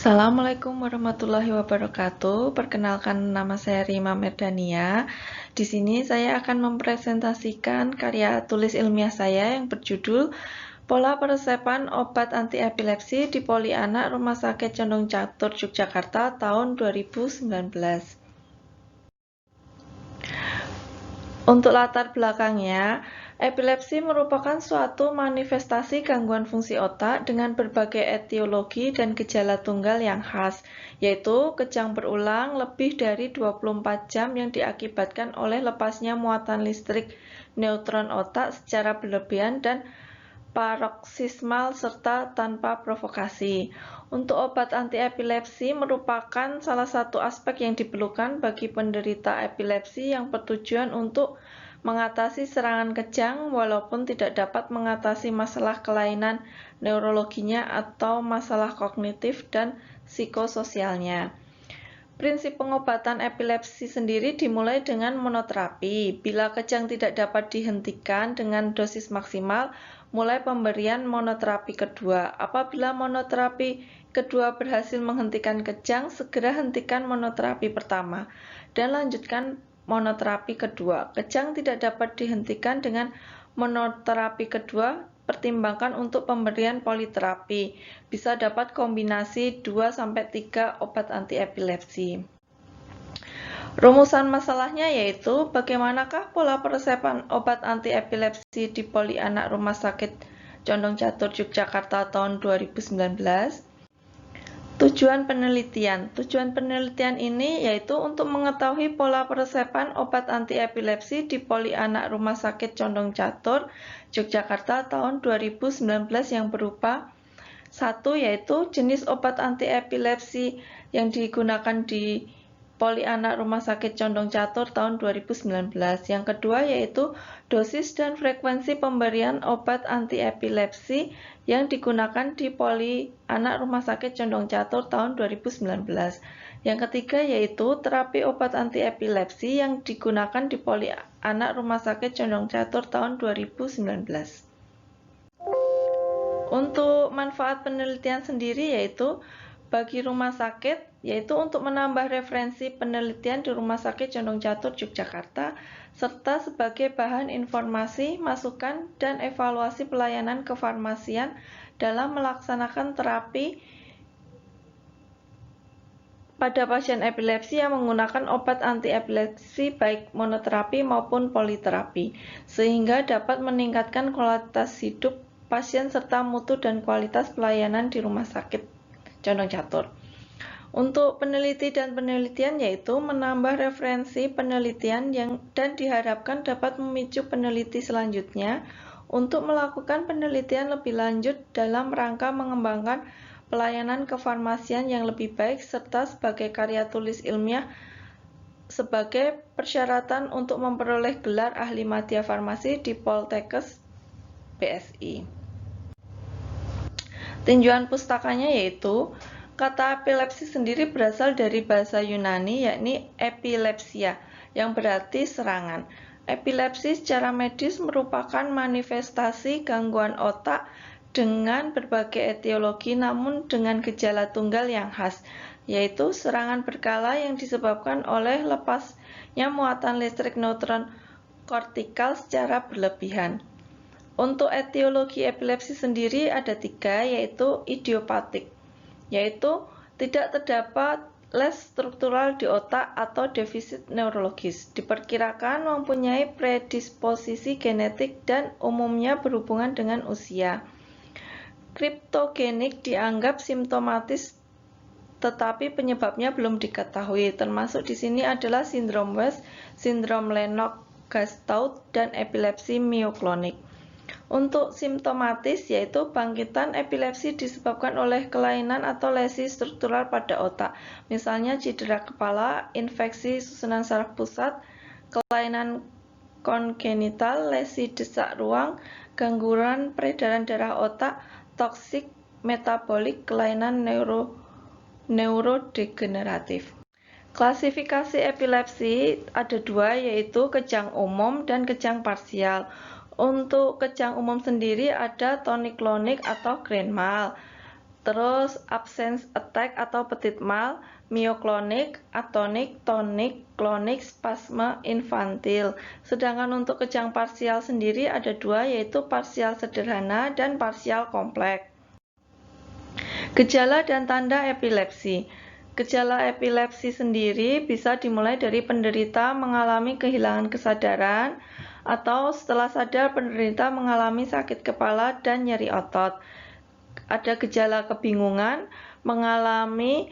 Assalamualaikum warahmatullahi wabarakatuh. Perkenalkan, nama saya Rima Merdania. Di sini saya akan mempresentasikan karya tulis ilmiah saya yang berjudul Pola Peresepan Obat Anti Epilepsi di Polianak Rumah Sakit Condong Catur Yogyakarta tahun 2019. Untuk latar belakangnya, epilepsi merupakan suatu manifestasi gangguan fungsi otak dengan berbagai etiologi dan gejala tunggal yang khas, yaitu kejang berulang lebih dari 24 jam yang diakibatkan oleh lepasnya muatan listrik neutron otak secara berlebihan dan paroksismal serta tanpa provokasi. Untuk obat anti-epilepsi merupakan salah satu aspek yang diperlukan bagi penderita epilepsi yang bertujuan untuk mengatasi serangan kejang walaupun tidak dapat mengatasi masalah kelainan neurologinya atau masalah kognitif dan psikososialnya. Prinsip pengobatan epilepsi sendiri dimulai dengan monoterapi. Bila kejang tidak dapat dihentikan dengan dosis maksimal, mulai pemberian monoterapi kedua. Apabila monoterapi kedua berhasil menghentikan kejang, segera hentikan monoterapi pertama dan lanjutkan monoterapi kedua. Kejang tidak dapat dihentikan dengan monoterapi kedua, pertimbangkan untuk pemberian politerapi. Bisa dapat kombinasi 2-3 obat anti-epilepsi. Rumusan masalahnya yaitu bagaimanakah pola peresepan obat anti-epilepsi di Polianak Rumah Sakit Condong Catur Yogyakarta tahun 2019. Tujuan penelitian ini yaitu untuk mengetahui pola peresepan obat anti-epilepsi di Polianak Rumah Sakit Condong Catur Yogyakarta tahun 2019 yang berupa: 1. Yaitu jenis obat anti-epilepsi yang digunakan di Polianak Rumah Sakit Condong Catur tahun 2019. Yang kedua yaitu dosis dan frekuensi pemberian obat anti-epilepsi yang digunakan di Polianak Rumah Sakit Condong Catur tahun 2019. Yang ketiga yaitu terapi obat anti-epilepsi yang digunakan di Polianak Rumah Sakit Condong Catur tahun 2019. Untuk manfaat penelitian sendiri yaitu bagi rumah sakit, yaitu untuk menambah referensi penelitian di Rumah Sakit Condong Catur Yogyakarta, serta sebagai bahan informasi, masukan, dan evaluasi pelayanan kefarmasian dalam melaksanakan terapi pada pasien epilepsi yang menggunakan obat anti-epilepsi baik monoterapi maupun politerapi, sehingga dapat meningkatkan kualitas hidup pasien serta mutu dan kualitas pelayanan di Rumah Sakit Condong Catur. Untuk peneliti dan penelitian yaitu menambah referensi penelitian dan diharapkan dapat memicu peneliti selanjutnya untuk melakukan penelitian lebih lanjut dalam rangka mengembangkan pelayanan kefarmasian yang lebih baik serta sebagai karya tulis ilmiah sebagai persyaratan untuk memperoleh gelar ahli madya farmasi di Poltekkes BSI. Tinjauan pustakanya yaitu kata epilepsi sendiri berasal dari bahasa Yunani yakni epilepsia yang berarti serangan. Epilepsi secara medis merupakan manifestasi gangguan otak dengan berbagai etiologi namun dengan gejala tunggal yang khas, yaitu serangan berkala yang disebabkan oleh lepasnya muatan listrik neutron kortikal secara berlebihan. Untuk etiologi epilepsi sendiri ada 3, yaitu idiopatik, yaitu tidak terdapat les struktural di otak atau defisit neurologis, diperkirakan mempunyai predisposisi genetik dan umumnya berhubungan dengan usia. Kriptogenik dianggap simptomatis tetapi penyebabnya belum diketahui, termasuk di sini adalah sindrom West, sindrom Lennox-Gastaut, dan epilepsi mioklonik. Untuk simptomatis yaitu bangkitan epilepsi disebabkan oleh kelainan atau lesi struktural pada otak, misalnya cedera kepala, infeksi susunan saraf pusat, kelainan kongenital, lesi desak ruang, gangguan peredaran darah otak, toksik metabolik, kelainan neurodegeneratif. Klasifikasi epilepsi ada 2, yaitu kejang umum dan kejang parsial. Untuk kejang umum sendiri ada tonik-klonik atau grand mal. terus absence attack atau petit mal, myoklonik, atonik, tonik, klonik, spasme infantil. Sedangkan untuk kejang parsial sendiri ada dua, yaitu parsial sederhana dan parsial kompleks. Gejala dan tanda epilepsi. Gejala epilepsi sendiri bisa dimulai dari penderita mengalami kehilangan kesadaran atau setelah sadar penderita mengalami sakit kepala dan nyeri otot. Ada gejala kebingungan, mengalami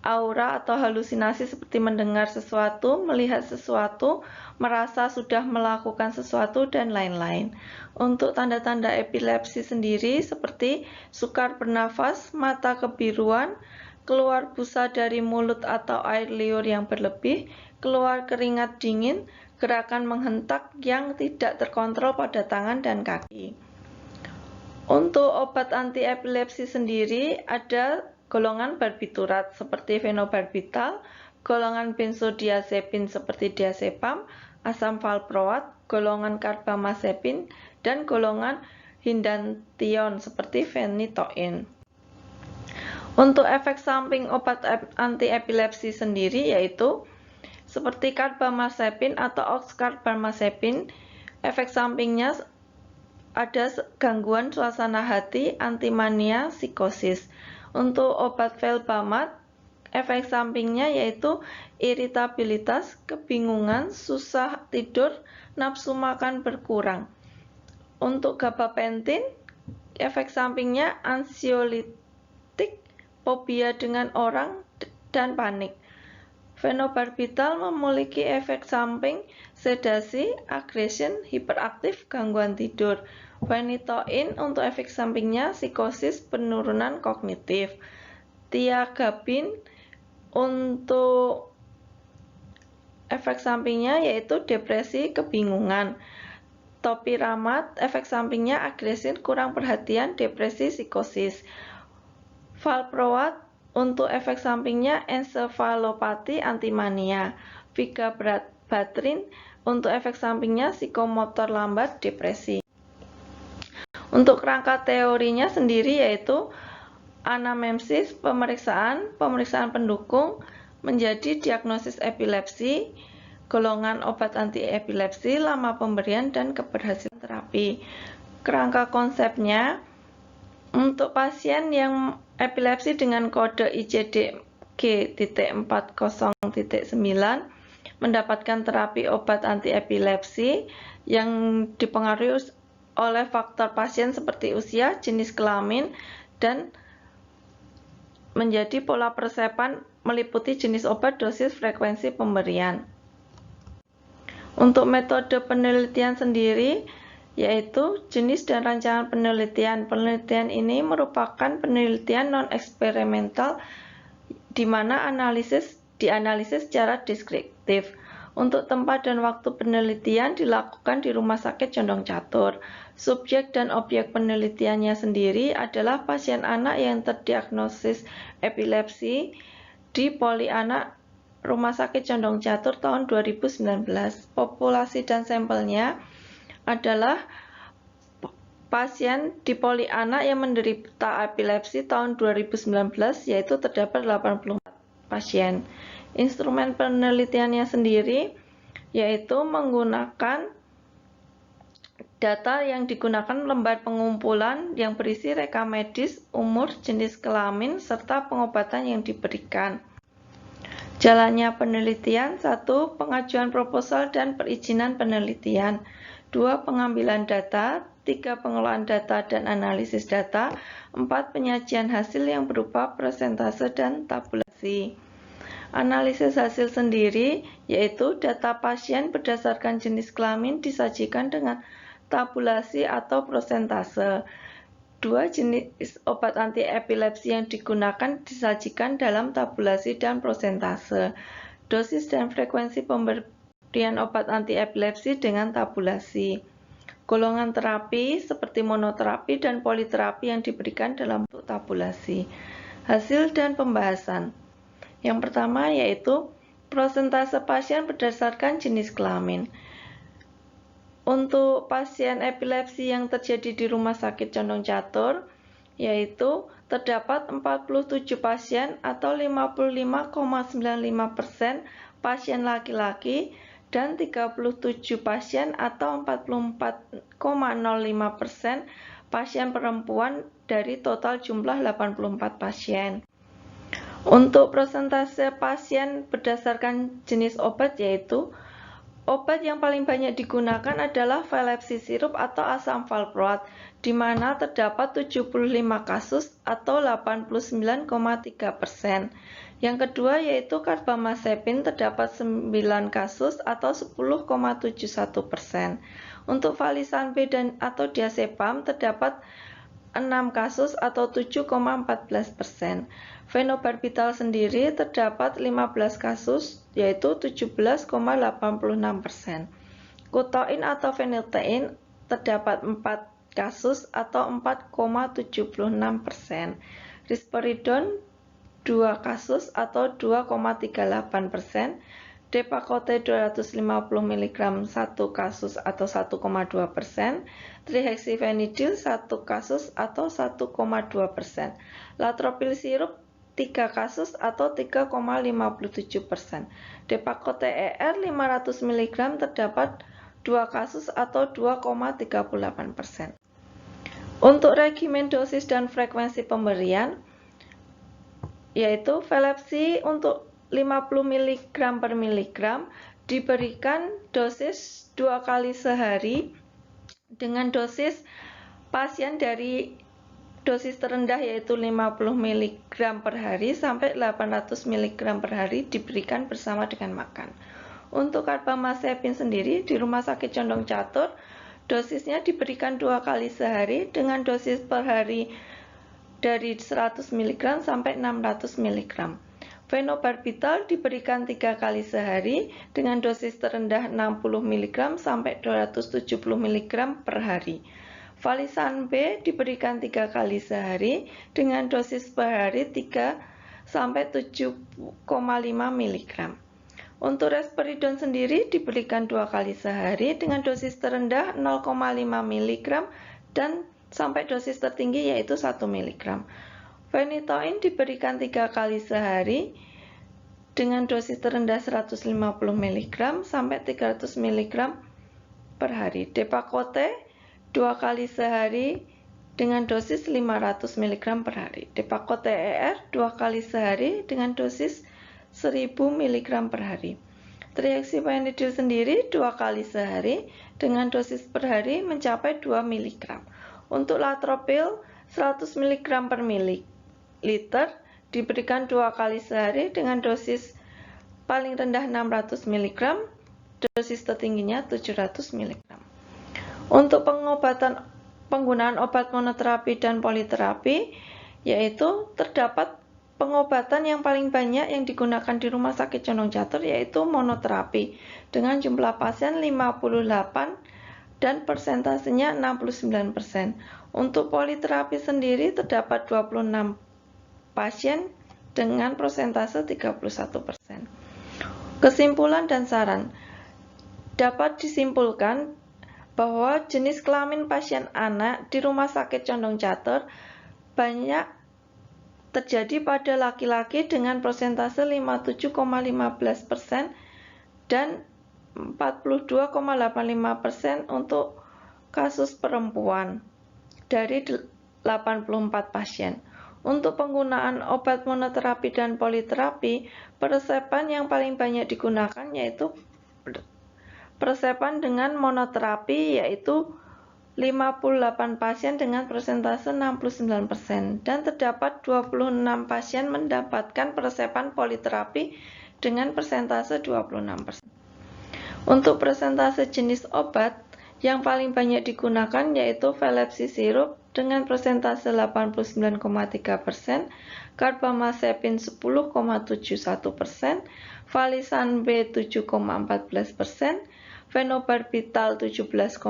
aura atau halusinasi seperti mendengar sesuatu, melihat sesuatu, merasa sudah melakukan sesuatu, dan lain-lain. Untuk tanda-tanda epilepsi sendiri seperti sukar bernafas, mata kebiruan, keluar busa dari mulut atau air liur yang berlebih, keluar keringat dingin, gerakan menghentak yang tidak terkontrol pada tangan dan kaki. Untuk obat anti-epilepsi sendiri ada golongan barbiturat seperti fenobarbital, golongan benzodiazepin seperti diazepam, asam valproat, golongan karbamazepin, dan golongan hydantion seperti phenytoin. Untuk efek samping obat anti-epilepsi sendiri yaitu seperti karbamazepin atau oxkarbamazepin, efek sampingnya ada gangguan suasana hati, antimania, psikosis. Untuk obat felbamate, efek sampingnya yaitu iritabilitas, kebingungan, susah tidur, nafsu makan berkurang. Untuk gabapentin, efek sampingnya ansiolitik, fobia dengan orang, dan panik. Fenobarbital memiliki efek samping sedasi, aggression, hiperaktif, gangguan tidur. Phenytoin untuk efek sampingnya psikosis, penurunan kognitif. Tiagabin untuk efek sampingnya yaitu depresi, kebingungan. Topiramat efek sampingnya agresi, kurang perhatian, depresi, psikosis. Valproat untuk efek sampingnya ensefalopati, antimania. Vigabatrin untuk efek sampingnya psikomotor lambat, depresi. Untuk kerangka teorinya sendiri yaitu anamnesis, pemeriksaan pendukung menjadi diagnosis epilepsi, golongan obat anti-epilepsi, lama pemberian, dan keberhasilan terapi. Kerangka konsepnya untuk pasien yang epilepsi dengan kode ICD G.40.9 mendapatkan terapi obat anti-epilepsi yang dipengaruhi oleh faktor pasien seperti usia, jenis kelamin, dan menjadi pola persepan meliputi jenis obat, dosis, frekuensi pemberian. Untuk metode penelitian sendiri yaitu jenis dan rancangan penelitian. Penelitian ini merupakan penelitian non-eksperimental di mana dianalisis secara deskriptif. Untuk tempat dan waktu penelitian dilakukan di Rumah Sakit Condong Catur. Subjek dan objek penelitiannya sendiri adalah pasien anak yang terdiagnosis epilepsi di Polianak Rumah Sakit Condong Catur tahun 2019. Populasi dan sampelnya adalah pasien di Polianak yang menderita epilepsi tahun 2019, yaitu terdapat 84 pasien. Instrumen penelitiannya sendiri yaitu menggunakan data yang digunakan lembar pengumpulan yang berisi rekam medis, umur, jenis kelamin, serta pengobatan yang diberikan. Jalannya penelitian: 1. Pengajuan proposal dan perizinan penelitian. 2. Pengambilan data. 3. Pengolahan data dan analisis data. 4. Penyajian hasil yang berupa persentase dan tabulasi. Analisis hasil sendiri yaitu data pasien berdasarkan jenis kelamin disajikan dengan tabulasi atau persentase. 2. Jenis obat anti-epilepsi yang digunakan disajikan dalam tabulasi dan persentase. Dosis dan frekuensi pemberian obat anti-epilepsi dengan tabulasi. Golongan terapi seperti monoterapi dan politerapi yang diberikan dalam bentuk tabulasi. Hasil dan pembahasan. Yang pertama yaitu persentase pasien berdasarkan jenis kelamin. Untuk pasien epilepsi yang terjadi di Rumah Sakit Condong Catur, yaitu terdapat 47 pasien atau 55,95% pasien laki-laki dan 37 pasien atau 44,05% pasien perempuan dari total jumlah 84 pasien. Untuk persentase pasien berdasarkan jenis obat, yaitu obat yang paling banyak digunakan adalah Vylepsi sirup atau asam valproat, di mana terdapat 75 kasus atau 89,3%. Yang kedua yaitu Carbamazepine, terdapat 9 kasus atau 10,71%. Untuk Valisan B atau Diazepam terdapat 6 kasus atau 7,14%. Fenobarbital sendiri terdapat 15 kasus, yaitu 17,86%. Kutoin atau Phenylephrine terdapat 4 kasus atau 4,76%. Risperidon 2 kasus atau 2,38%. Depakote 250 mg 1 kasus atau 1,2%, trihexyphenidyl 1 kasus atau 1,2%, latropril sirup 3 kasus atau 3,57%, Depakote ER 500 mg terdapat 2 kasus atau 2,38%. Untuk regimen dosis dan frekuensi pemberian, yaitu Vylepsi untuk 50 mg per miligram diberikan dosis 2 kali sehari dengan dosis pasien dari dosis terendah yaitu 50 mg per hari sampai 800 mg per hari diberikan bersama dengan makan. Untuk Carbamazepine sendiri di Rumah Sakit Condong Catur dosisnya diberikan 2 kali sehari dengan dosis per hari dari 100 mg sampai 600 mg. Fenobarbital diberikan 3 kali sehari dengan dosis terendah 60 mg sampai 270 mg per hari. Valisan B diberikan 3 kali sehari dengan dosis per hari 3 sampai 7,5 mg. Untuk Risperidon sendiri diberikan 2 kali sehari dengan dosis terendah 0,5 mg dan sampai dosis tertinggi yaitu 1 mg. Phenytoin diberikan 3 kali sehari dengan dosis terendah 150 mg sampai 300 mg per hari. Depakote 2 kali sehari dengan dosis 500 mg per hari. Depakote ER 2 kali sehari dengan dosis 1000 mg per hari. Trihexyphenidyl sendiri 2 kali sehari dengan dosis per hari mencapai 2 mg. Untuk latropril 100 mg per mililiter diberikan 2 kali sehari dengan dosis paling rendah 600 mg, dosis tertingginya 700 mg. Untuk penggunaan obat monoterapi dan politerapi, yaitu terdapat pengobatan yang paling banyak yang digunakan di Rumah Sakit Condong Catur yaitu monoterapi dengan jumlah pasien 58 dan persentasenya 69%. Untuk politerapi sendiri terdapat 26 pasien dengan persentase 31%. Kesimpulan dan saran. Dapat disimpulkan bahwa jenis kelamin pasien anak di Rumah Sakit Condong Catur banyak terjadi pada laki-laki dengan persentase 57,15% dan 42,85% untuk kasus perempuan dari 84 pasien. Untuk penggunaan obat monoterapi dan politerapi, peresepan yang paling banyak digunakan yaitu peresepan dengan monoterapi yaitu 58 pasien dengan persentase 69% dan terdapat 26 pasien mendapatkan peresepan politerapi dengan persentase 26%. Untuk persentase jenis obat yang paling banyak digunakan yaitu Vylepsi sirup dengan persentase 89,3%, Carbamazepine 10,71%, Valisan B 7,14%, Fenobarbital 17,86%,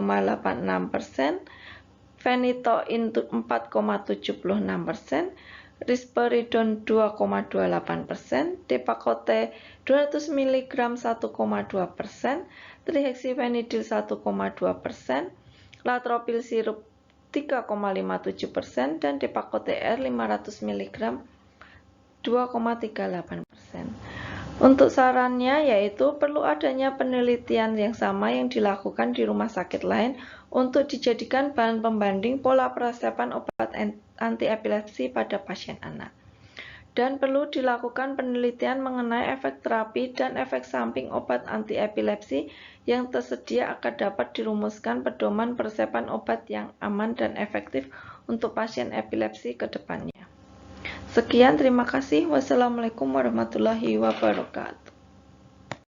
Phenytoin 4,76%, Risperidon 2,28%, Depakote 200 mg 1,2%, trihexyphenidyl 1,2%, latropril sirup 3,57% dan Depakote-R 500 mg 2,38%. Untuk sarannya yaitu perlu adanya penelitian yang sama yang dilakukan di rumah sakit lain untuk dijadikan bahan pembanding pola perasapan obat anti epilepsi pada pasien anak. Dan perlu dilakukan penelitian mengenai efek terapi dan efek samping obat anti epilepsi yang tersedia agar dapat dirumuskan pedoman perasapan obat yang aman dan efektif untuk pasien epilepsi ke depannya. Sekian, terima kasih. Wassalamualaikum warahmatullahi wabarakatuh.